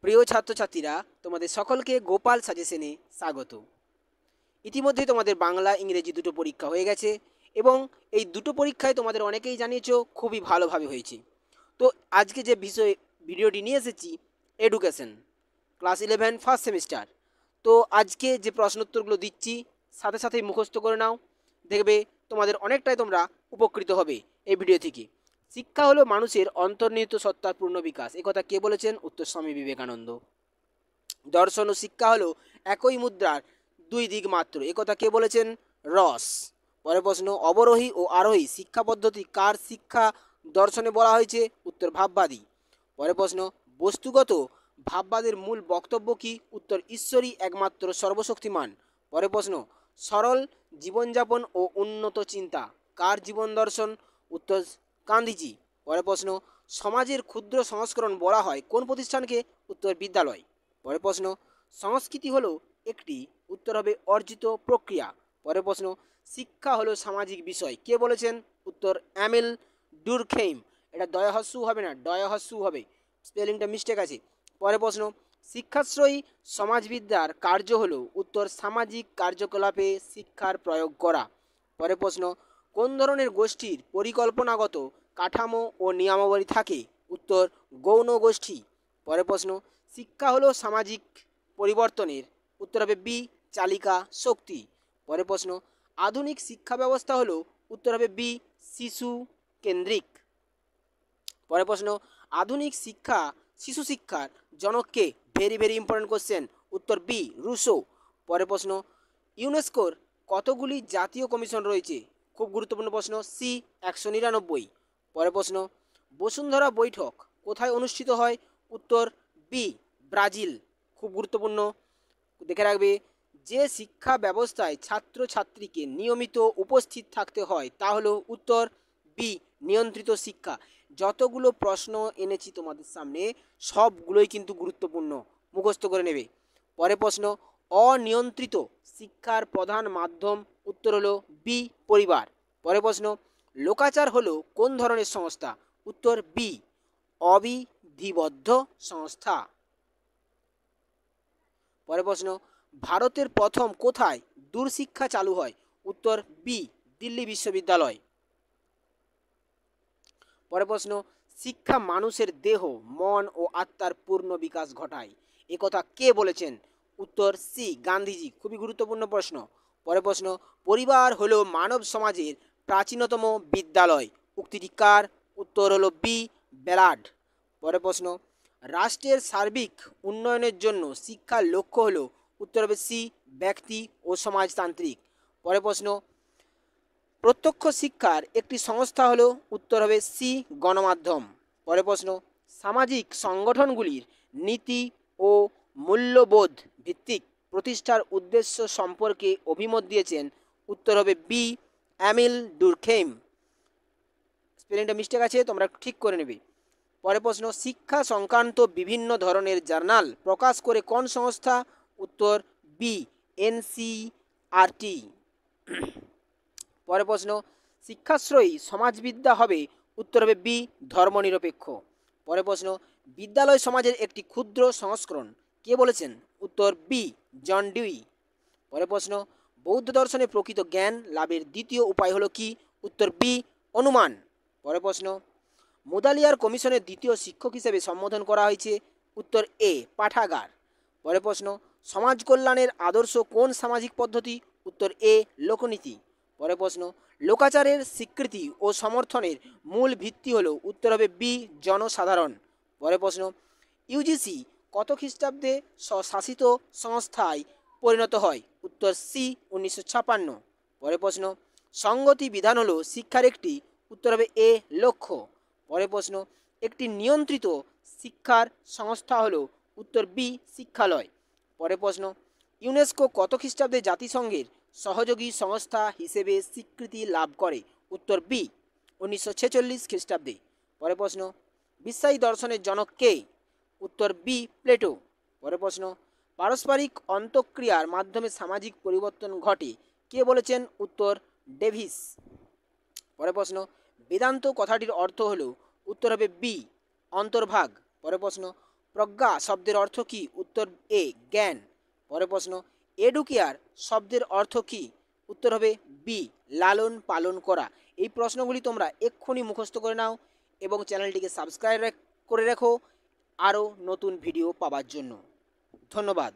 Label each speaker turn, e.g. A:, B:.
A: প্রিয় ছাত্রছাত্রীরা, তোমাদের সকলকে গোপাল সাজেশনে স্বাগত। ইতিমধ্যে তোমাদের বাংলা ইংরেজি দুটো পরীক্ষা হয়ে গেছে এবং এই দুটো পরীক্ষায় তোমাদের অনেকেই জানিয়েছো খুবই ভালোভাবে হয়েছে। তো আজকে যে বিষয় ভিডিওটি নিয়ে এসেছি, এডুকেশন ক্লাস 11 ফার্স্ট সেমিস্টার। তো আজকে যে প্রশ্নোত্তরগুলো দিচ্ছি সাথে সাথেই মুখস্থ করে নাও, দেখবে তোমাদের অনেকটাই তোমরা উপকৃত হবে এই ভিডিও থেকে। শিক্ষা হলো মানুষের অন্তর্নিহিত সত্তার পূর্ণ বিকাশ, একথা কে বলেছেন? উত্তর স্বামী বিবেকানন্দ। দর্শন ও শিক্ষা হলো একই মুদ্রার দুই দিক মাত্র, একথা কে বলেছেন? রস। পরের প্রশ্ন, অবরোহী ও আরোহী শিক্ষা পদ্ধতি কার শিক্ষা দর্শনে বলা হয়েছে? উত্তর ভাববাদী। পরের প্রশ্ন, বস্তুগত ভাববাদের মূল বক্তব্য কি? উত্তর ঈশ্বরই একমাত্র সর্বশক্তিমান। পরের প্রশ্ন, সরল জীবনযাপন ও উন্নত চিন্তা কার জীবন দর্শন? উত্তর গান্ধীজি। পরের প্রশ্ন, সমাজের ক্ষুদ্র সংস্করণ বলা হয় কোন প্রতিষ্ঠানকে? উত্তর বিদ্যালয়। পরের প্রশ্ন, সংস্কৃতি হলো একটি, উত্তর হবে অর্জিত প্রক্রিয়া। পরের প্রশ্ন, শিক্ষা হলো সামাজিক বিষয়, কে বলেছেন? উত্তর এমিল ডুরখেইম। এটা দয়াহস্যু হবে না, ডয়াহস্যু হবে, স্পেলিংটা মিস্টেক আছে। পরের প্রশ্ন, শিক্ষাশ্রয়ী সমাজবিদ্যার কার্য হলো? উত্তর সামাজিক কার্যকলাপে শিক্ষার প্রয়োগ করা। পরের প্রশ্ন, কোন ধরনের গোষ্ঠীর পরিকল্পনাগত কাঠামো ও নিয়মাবলী থাকে? উত্তর গৌণ গোষ্ঠী। পরের প্রশ্ন, শিক্ষা হলো সামাজিক পরিবর্তনের, উত্তর হবে বি চালিকা শক্তি। পরের প্রশ্ন, আধুনিক শিক্ষা ব্যবস্থা হলো? উত্তর হবে বি শিশু কেন্দ্রিক। পরের প্রশ্ন, আধুনিক শিক্ষা শিশু শিক্ষার জনক কে? ভেরি ভেরি ইম্পর্টেন্ট কোশ্চেন, উত্তর বি রুশো। পরের প্রশ্ন, ইউনেস্কোর কতগুলি জাতীয় কমিশন রয়েছে? খুব গুরুত্বপূর্ণ প্রশ্ন, সি 199। পরের প্রশ্ন, বসুন্ধরা বৈঠক কোথায় অনুষ্ঠিত হয়? উত্তর বি ব্রাজিল। খুব গুরুত্বপূর্ণ, দেখে রাখবে। যে শিক্ষা ব্যবস্থায় ছাত্রছাত্রীকে নিয়মিত উপস্থিত থাকতে হয় তা হলো? উত্তর বি নিয়ন্ত্রিত শিক্ষা। যতগুলো প্রশ্ন এনেছি তোমাদের সামনে সবগুলোই কিন্তু গুরুত্বপূর্ণ, মুখস্থ করে নেবে। পরের প্রশ্ন, অনিয়ন্ত্রিত শিক্ষার প্রধান মাধ্যম? উত্তর হলো বি পরিবার। পরের প্রশ্ন, লোকাচার হলো কোন ধরনের সংস্থা? উত্তর বি অবিধিবদ্ধ সংস্থা। পরের প্রশ্ন, ভারতের প্রথম কোথায় দূরশিক্ষা চালু হয়? উত্তর বি দিল্লি বিশ্ববিদ্যালয়। পরের প্রশ্ন, শিক্ষা মানুষের দেহ মন ও আত্মার পূর্ণ বিকাশ ঘটায়, একথা কে বলেছেন? উত্তর সি গান্ধীজি। খুবই গুরুত্বপূর্ণ প্রশ্ন। পরের প্রশ্ন, পরিবার হলো মানব সমাজের প্রাচীনতম বিদ্যালয়, উক্তিটি কার? উত্তর হলো বি ব্যালাড। পরের প্রশ্ন, রাষ্ট্রের সার্বিক উন্নয়নের জন্য শিক্ষার লক্ষ্য হলো? উত্তর হবে সি ব্যক্তি ও সমাজতান্ত্রিক। পরের প্রশ্ন, প্রত্যক্ষ শিক্ষার একটি সংস্থা হলো? উত্তর হবে সি গণমাধ্যম। পরের প্রশ্ন, সামাজিক সংগঠনগুলির নীতি ও মূল্যবোধ ভিত্তিক প্রতিষ্ঠার উদ্দেশ্য সম্পর্কে অভিমত দিয়েছেন? উত্তর হবে বি এমিল ডুরখেইম। স্পেলিংটা মিস্টেক আছে, তোমরা ঠিক করে নেবে। পরের প্রশ্ন, শিক্ষা সংক্রান্ত বিভিন্ন ধরনের জার্নাল প্রকাশ করে কোন সংস্থা? উত্তর বি এনসিআরটি। পরের প্রশ্ন, শিক্ষাশ্রয়ী সমাজবিদ্যা হবে? উত্তর হবে বি ধর্মনিরপেক্ষ। পরের প্রশ্ন, বিদ্যালয় সমাজের একটি ক্ষুদ্র সংস্করণ, কে বলেছেন? উত্তর বি জন ডিউই। পরের প্রশ্ন, বৌদ্ধ দর্শনে প্রকৃত জ্ঞান লাভের দ্বিতীয় উপায় হলো কি? উত্তর বি অনুমান। পরের প্রশ্ন, মুদালিয়ার কমিশনের দ্বিতীয় শিক্ষক হিসেবে সম্বোধন করা হয়েছে? উত্তর এ পাঠাগার। পরের প্রশ্ন, সমাজ কল্যাণের আদর্শ কোন সামাজিক পদ্ধতি? উত্তর এ লোকনীতি। পরের প্রশ্ন, লোকাচারের স্বীকৃতি ও সমর্থনের মূল ভিত্তি হলো? উত্তর হবে বি জনসাধারণ। পরের প্রশ্ন, ইউজিসি কত খ্রিস্টাব্দে স্বশাসিত সংস্থায় পরিণত হয়? উত্তর সি 1956। পরের প্রশ্ন, সংগতি বিধান হলো শিক্ষার একটি? উত্তর হবে এ লক্ষ্য। পরের প্রশ্ন, একটি নিয়ন্ত্রিত শিক্ষার সংস্থা হলো? উত্তর বি শিক্ষালয়। পরের প্রশ্ন, ইউনেস্কো কত খ্রিস্টাব্দে জাতিসংঘের সহযোগী সংস্থা হিসেবে স্বীকৃতি লাভ করে? উত্তর বি 1946 খ্রিস্টাব্দে। পরের প্রশ্ন, বিশ্বায়ী দর্শনের জনক কে? উত্তর বি প্লেটো। পরের প্রশ্ন, পারস্পরিক অন্তঃক্রিয়ার মাধ্যমে সামাজিক পরিবর্তন ঘটে, কে বলেছেন? উত্তর ডেভিস। পরের প্রশ্ন, বেদান্ত কথাটির অর্থ হলো? উত্তর হবে বি অন্তর্ভাগ। পরের প্রশ্ন, প্রজ্ঞা শব্দের অর্থ কী? উত্তর এ জ্ঞান। পরের প্রশ্ন, এডুকেয়ার শব্দের অর্থ কী? উত্তর হবে বি লালন পালন করা। এই প্রশ্নগুলি তোমরা এক্ষুনি মুখস্থ করে নাও এবং চ্যানেলটিকে সাবস্ক্রাইব করে রেখো আরও নতুন ভিডিও পাওয়ার জন্য। ধন্যবাদ।